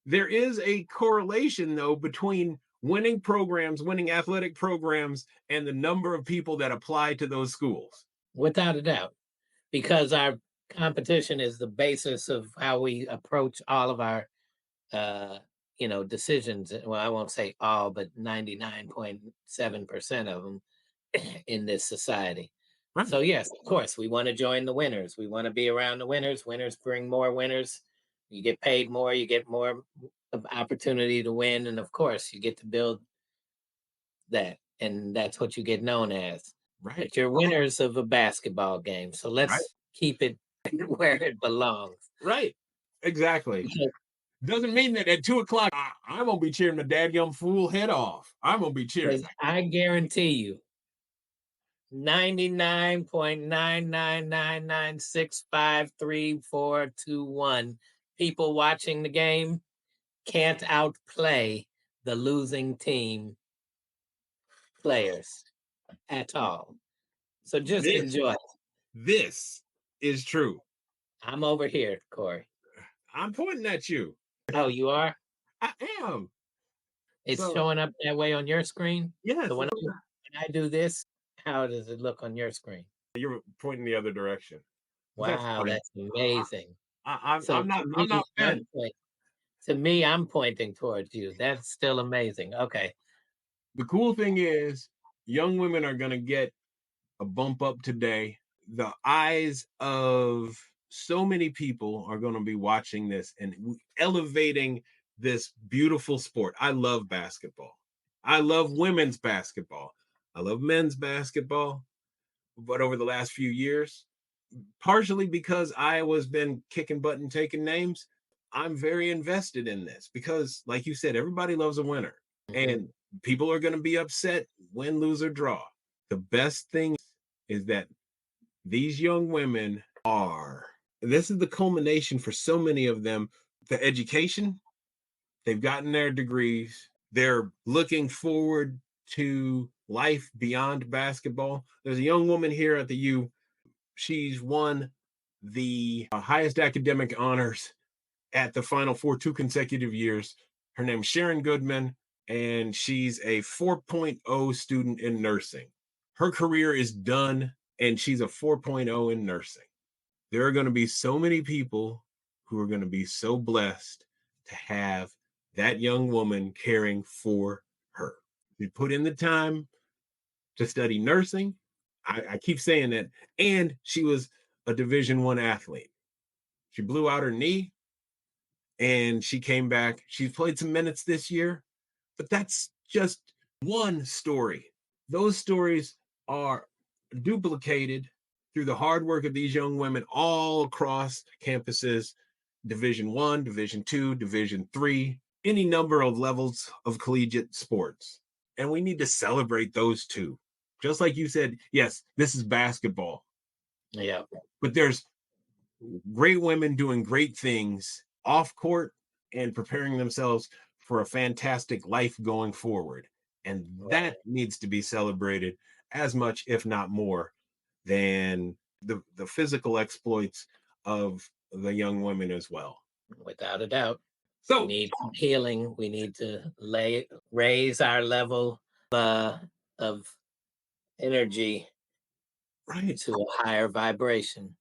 Speaker 1: There is a correlation, though, between winning programs, winning athletic programs, and the number of people that apply to those schools.
Speaker 2: without a doubt, because our competition is the basis of how we approach all of our decisions. Well, I won't say all, but 99.7% of them in this society.
Speaker 1: Right.
Speaker 2: So yes, of course, we want to join the winners. We want to be around the winners. Winners bring more winners. You get paid more, you get more opportunity to win, and of course, you get to build that, and that's what you get known as.
Speaker 1: Right.
Speaker 2: But you're winners of a basketball game. So let's keep it where it belongs.
Speaker 1: Right. Exactly. Doesn't mean that at 2 o'clock, I'm going to be cheering the dadgum fool head off. I'm going to be cheering.
Speaker 2: I guarantee you, 99.99996534421 people watching the game can't outplay the losing team players at all. So just enjoy.
Speaker 1: This is true.
Speaker 2: I'm over here, Kory.
Speaker 1: I'm pointing at you.
Speaker 2: Oh, you are?
Speaker 1: I am.
Speaker 2: It's showing up that way on your screen?
Speaker 1: Yes.
Speaker 2: So when I do this, how does it look on your screen?
Speaker 1: You're pointing the other direction.
Speaker 2: Wow, that's amazing.
Speaker 1: I'm not bent.
Speaker 2: To me, I'm pointing towards you. That's still amazing. Okay.
Speaker 1: The cool thing is, young women are going to get a bump up today. The eyes of so many people are going to be watching this and elevating this beautiful sport. I love basketball. I love women's basketball. I love men's basketball. But over the last few years, partially because Iowa's been kicking butt and taking names, I'm very invested in this because, like you said, everybody loves a winner. Mm-hmm. And people are going to be upset, win, lose, or draw. The best thing is that these young women this is the culmination for so many of them, the education, they've gotten their degrees, they're looking forward to life beyond basketball. There's a young woman here at the U. She's won the highest academic honors at the Final Four 2 consecutive years. Her name's Sharon Goodman, and she's a 4.0 student in nursing. Her career is done, and she's a 4.0 in nursing. There are going to be so many people who are going to be so blessed to have that young woman caring for her. She put in the time to study nursing. I keep saying that. And she was a Division I athlete. She blew out her knee and she came back. She's played some minutes this year, but that's just one story. Those stories are duplicated through the hard work of these young women all across campuses, Division I, Division II, Division III, any number of levels of collegiate sports. And we need to celebrate those too. Just like you said, yes, this is basketball.
Speaker 2: Yeah.
Speaker 1: But there's great women doing great things off court and preparing themselves for a fantastic life going forward. And that
Speaker 2: Right.
Speaker 1: needs to be celebrated as much, if not more, than the physical exploits of the young women as well.
Speaker 2: Without a doubt. We
Speaker 1: So,
Speaker 2: need some healing. We need to raise our level of energy
Speaker 1: right.
Speaker 2: to a higher vibration.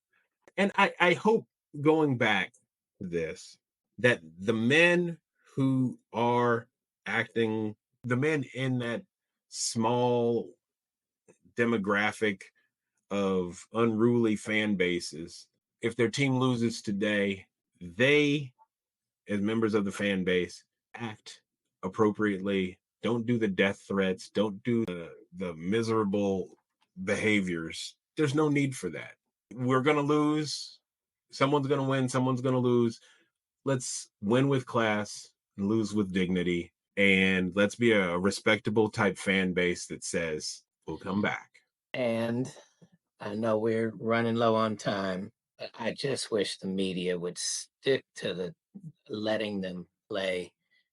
Speaker 1: And I hope, going back to this, that the men who are acting, the men in that small demographic of unruly fan bases, if their team loses today, they, as members of the fan base, act appropriately. Don't do the death threats. Don't do the miserable behaviors. There's no need for that. We're going to lose. Someone's going to win. Someone's going to lose. Let's win with class and lose with dignity. And let's be a respectable type fan base that says, we'll come back.
Speaker 2: And I know we're running low on time, but I just wish the media would stick to the letting them play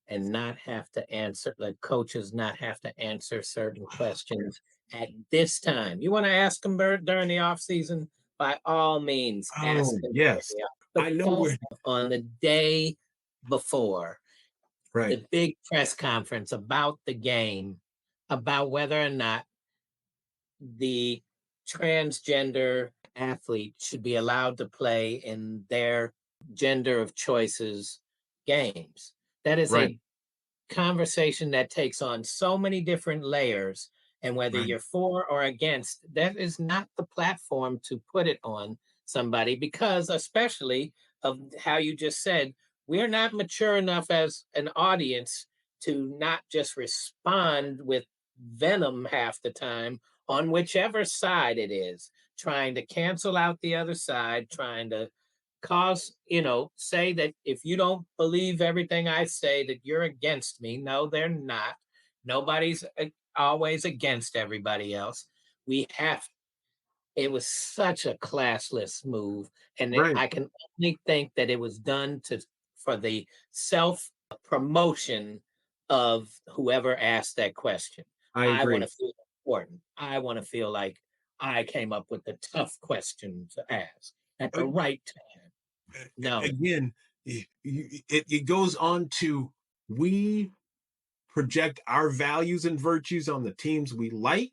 Speaker 2: and not have to answer, the coaches not have to answer certain questions at this time. You want to ask them during the off season? By all means, ask
Speaker 1: Oh,
Speaker 2: them during
Speaker 1: yes.
Speaker 2: the off.
Speaker 1: I
Speaker 2: But
Speaker 1: know
Speaker 2: don't
Speaker 1: we're
Speaker 2: on the day before
Speaker 1: right.
Speaker 2: the big press conference about the game, about whether or not the transgender athlete should be allowed to play in their gender of choices games. That is
Speaker 1: Right.
Speaker 2: a conversation that takes on so many different layers. And whether
Speaker 1: Right.
Speaker 2: you're for or against, that is not the platform to put it on somebody, because, especially of how you just said, we're not mature enough as an audience to not just respond with venom half the time on whichever side it is, trying to cancel out the other side, trying to cause, say that if you don't believe everything I say, that you're against me. No, they're not. Nobody's always against everybody else. We have, it was such a classless move. And
Speaker 1: Right.
Speaker 2: I can only think that it was done for the self promotion of whoever asked that question.
Speaker 1: I
Speaker 2: I want
Speaker 1: agree.
Speaker 2: to feel important. I want to feel like I came up with the tough question to ask at the right time. No,
Speaker 1: Again, it goes on to, we project our values and virtues on the teams we like,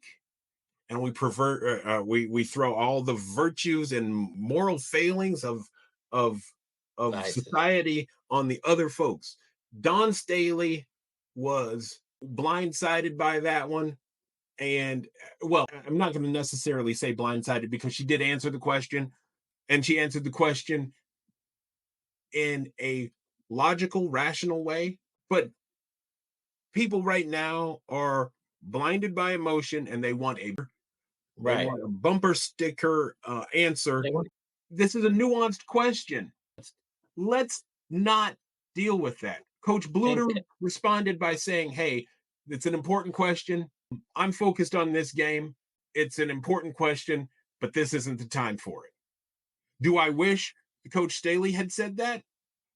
Speaker 1: and we pervert we throw all the virtues and moral failings of of
Speaker 2: vices.
Speaker 1: society on the other folks. Don Staley was blindsided by that one. And well, I'm not going to necessarily say blindsided, because she did answer the question, and she answered the question in a logical, rational way. But people right now are blinded by emotion, and they
Speaker 2: Right.
Speaker 1: want a bumper sticker answer.
Speaker 2: They want
Speaker 1: This is a nuanced question. Let's not deal with that. Coach
Speaker 2: and
Speaker 1: Bluter responded by saying, "Hey, it's an important question. I'm focused on this game. It's an important question, but this isn't the time for it." Do I wish Coach Staley had said that?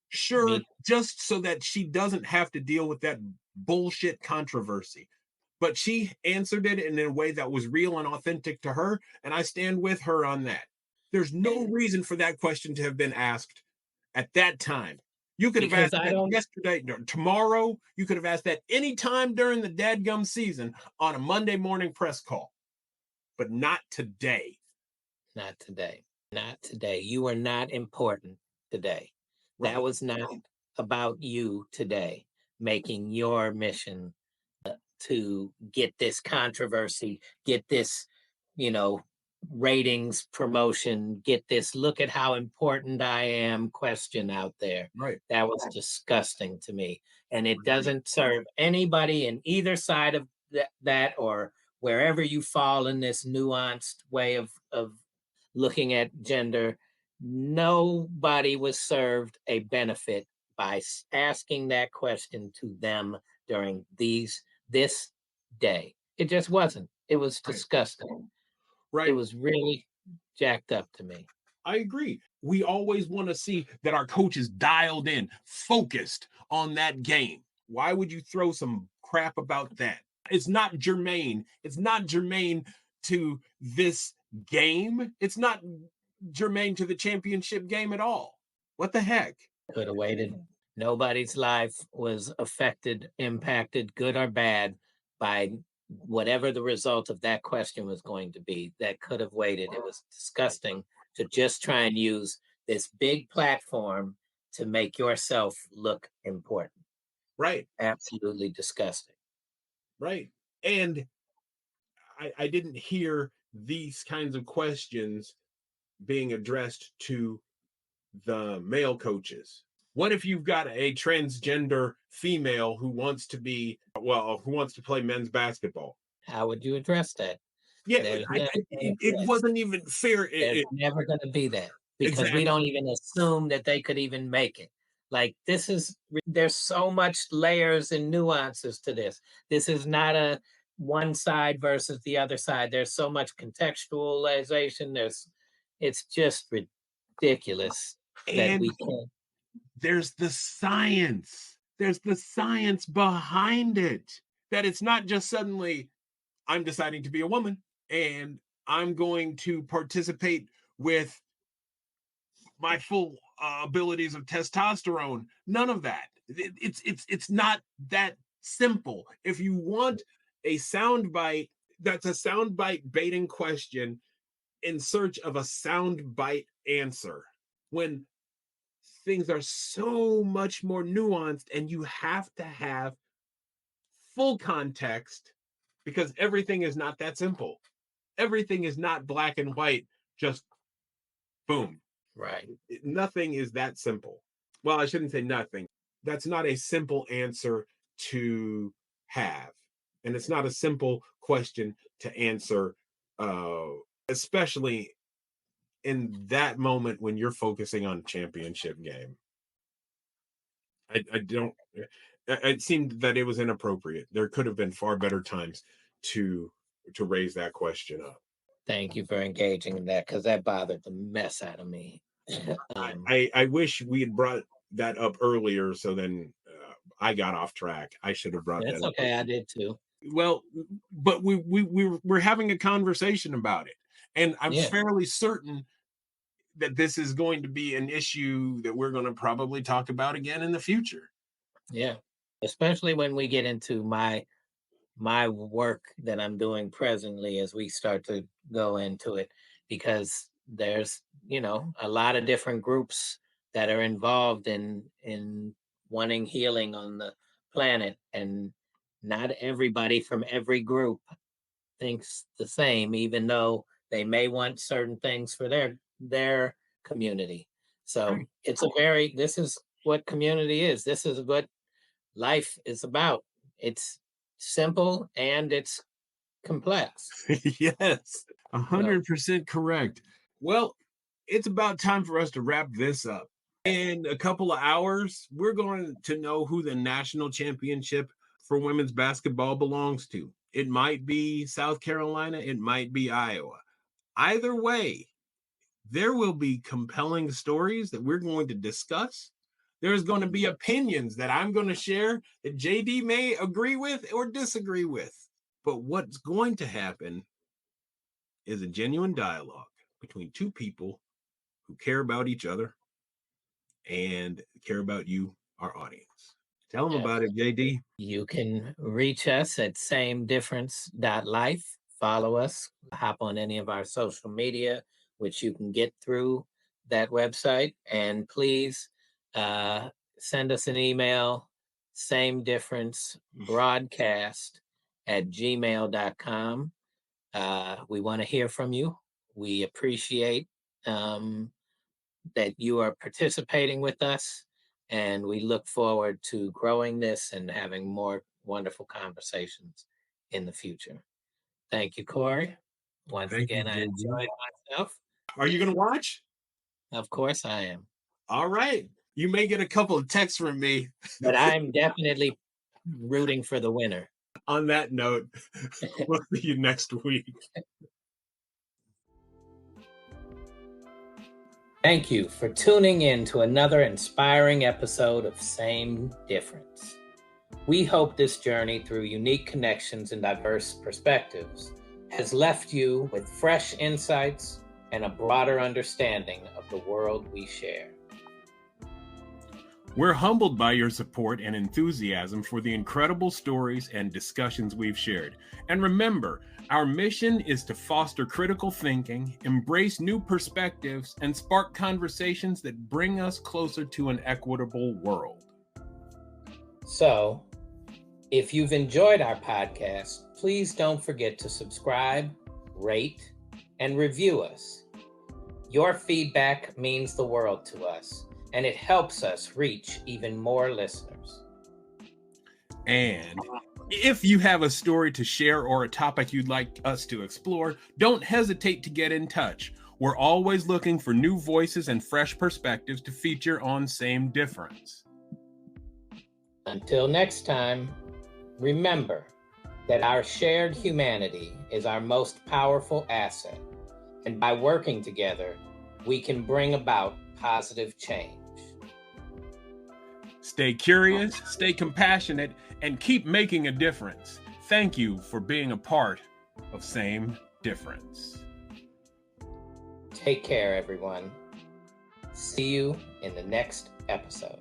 Speaker 1: Sure,
Speaker 2: me
Speaker 1: just so that she doesn't have to deal with that bullshit controversy. But she answered it in a way that was real and authentic to her, and I stand with her on that. There's no
Speaker 2: and
Speaker 1: reason for that question to have been asked at that time. You could have
Speaker 2: because
Speaker 1: asked
Speaker 2: I
Speaker 1: that
Speaker 2: don't
Speaker 1: yesterday, tomorrow. You could have asked that anytime during the dadgum season on a Monday morning press call, but not today.
Speaker 2: not today. Not today. You are not important today. That
Speaker 1: Right.
Speaker 2: was not about you today, making your mission to get this controversy, get this, you know, ratings promotion, get this look at how important I am question out there.
Speaker 1: Right.
Speaker 2: That was disgusting to me. And it
Speaker 1: Right.
Speaker 2: doesn't serve anybody in either side of that, or wherever you fall in this nuanced way of looking at gender. Nobody was served a benefit by asking that question to them during this day. It just wasn't. It was
Speaker 1: Right.
Speaker 2: disgusting. It
Speaker 1: Right.
Speaker 2: was really jacked up to me.
Speaker 1: I agree. we always want to see that our coach is dialed in, focused on that game. Why would you throw some crap about that? It's not germane. It's not germane to this game. It's not germane to the championship game at all. What the heck?
Speaker 2: Could have waited. Nobody's life was affected, impacted, good or bad, by whatever the result of that question was going to be. That could have waited. It was disgusting to just try and use this big platform to make yourself look important.
Speaker 1: Right.
Speaker 2: Absolutely disgusting.
Speaker 1: Right. And I didn't hear these kinds of questions being addressed to the male coaches. What if you've got a transgender female who wants to play men's basketball?
Speaker 2: How would you address that?
Speaker 1: Yeah, it
Speaker 2: There's
Speaker 1: wasn't even fair.
Speaker 2: never going to be that, because we
Speaker 1: Exactly.
Speaker 2: don't even assume that they could even make it. Like, there's so much layers and nuances to this. This is not a one side versus the other side. There's so much contextualization. It's just ridiculous that
Speaker 1: And
Speaker 2: we can't.
Speaker 1: there's the science. There's the science behind it. That it's not just suddenly I'm deciding to be a woman and I'm going to participate with my full abilities of testosterone. None of that. It's not that simple. If you want a soundbite, that's a soundbite baiting question in search of a soundbite answer. When things are so much more nuanced, and you have to have full context because everything is not that simple. Everything is not black and white, just boom.
Speaker 2: Right.
Speaker 1: Nothing is that simple. Well, I shouldn't say nothing. That's not a simple answer to have. And it's not a simple question to answer, especially in that moment when you're focusing on championship game. I don't, it seemed that it was inappropriate. There could have been far better times to raise that question up.
Speaker 2: Thank you for engaging in that, because that bothered the mess out of me.
Speaker 1: I wish we had brought that up earlier, so then I got off track. I should have brought
Speaker 2: That's
Speaker 1: that up.
Speaker 2: okay. I did too.
Speaker 1: Well, but we're having a conversation about it, and I'm
Speaker 2: Yeah.
Speaker 1: fairly certain that this is going to be an issue that we're going to probably talk about again in the future.
Speaker 2: Yeah. Especially when we get into my work that I'm doing presently, as we start to go into it, because there's, a lot of different groups that are involved in wanting healing on the planet, and not everybody from every group thinks the same, even though they may want certain things for their community. So
Speaker 1: Right.
Speaker 2: this is what community is. This is what life is about. It's simple and it's complex.
Speaker 1: Yes,
Speaker 2: So
Speaker 1: 100% correct. Well, it's about time for us to wrap this up. In a couple of hours, we're going to know who the national championship for women's basketball belongs to. It might be South Carolina, it might be Iowa. Either way, there will be compelling stories that we're going to discuss. There's going to be opinions that I'm going to share that JD may agree with or disagree with. But what's going to happen is a genuine dialogue between two people who care about each other and care about you, our audience. Tell them about it, JD.
Speaker 2: you can reach us at samedifference.life. Follow us, hop on any of our social media, which you can get through that website. And please send us an email, same difference broadcast at gmail.com. We want to hear from you. We appreciate that you are participating with us, and we look forward to growing this and having more wonderful conversations in the future. Thank you, Kory. Once
Speaker 1: Thank you,
Speaker 2: again, I
Speaker 1: JD.
Speaker 2: enjoyed myself.
Speaker 1: Are you going to watch?
Speaker 2: Of course, I am.
Speaker 1: All right. You may get a couple of texts from me.
Speaker 2: But I'm definitely rooting for the winner.
Speaker 1: On that note, we'll see you next week.
Speaker 2: Thank you for tuning in to another inspiring episode of Same Difference. We hope this journey through unique connections and diverse perspectives has left you with fresh insights and a broader understanding of the world we share.
Speaker 1: We're humbled by your support and enthusiasm for the incredible stories and discussions we've shared. And remember, our mission is to foster critical thinking, embrace new perspectives, and spark conversations that bring us closer to an equitable world.
Speaker 2: So, if you've enjoyed our podcast, please don't forget to subscribe, rate, and review us. Your feedback means the world to us, and it helps us reach even more listeners.
Speaker 1: And if you have a story to share or a topic you'd like us to explore, don't hesitate to get in touch. We're always looking for new voices and fresh perspectives to feature on Same Difference.
Speaker 2: Until next time, remember that our shared humanity is our most powerful asset, and by working together, we can bring about positive change.
Speaker 1: Stay curious, stay compassionate, and keep making a difference. Thank you for being a part of Same Difference.
Speaker 2: Take care, everyone. See you in the next episode.